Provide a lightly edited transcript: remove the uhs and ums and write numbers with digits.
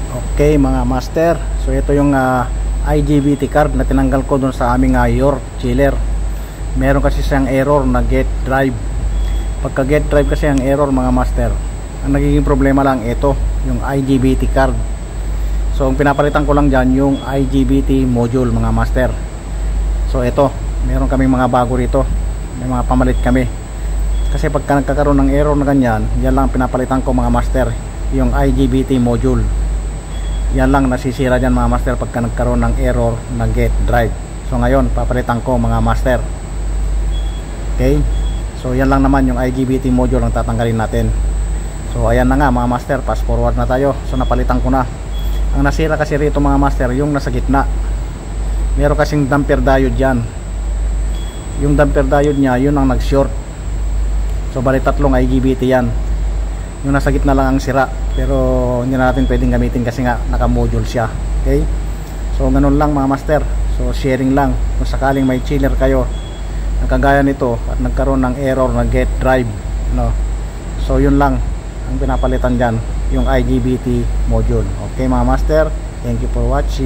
Okay mga master, so ito yung IGBT card na tinanggal ko dun sa aming York chiller. Meron kasi siyang error na get drive. Pagka get drive kasi ang error mga master, ang nagiging problema lang ito, yung IGBT card. So ang pinapalitan ko lang dyan yung IGBT module mga master. So ito, meron kaming mga bago rito, may mga pamalit kami. Kasi pagka nagkakaroon ng error na ganyan, yan lang pinapalitan ko mga master, yung IGBT module. Yan lang nasisira dyan mga master pagka nagkaroon ng error na get drive. So ngayon papalitan ko mga master. Okay, so yan lang naman yung IGBT module ang tatanggalin natin. So ayan na nga mga master, fast forward na tayo. So napalitan ko na. Ang nasira kasi rito mga master, yung nasa gitna, meron kasing damper diode dyan. Yung damper diode nya, yun ang nag short. So bali tatlong IGBT yan. Yung nasa gitna lang ang sira, pero hindi natin pwedeng gamitin kasi nga naka module siya. Okay, so ganun lang mga master. So sharing lang kung sakaling may chiller kayo na kagaya nito at nagkaroon ng error na get drive, no? So yun lang ang pinapalitan dyan, yung IGBT module. Okay mga master, thank you for watching.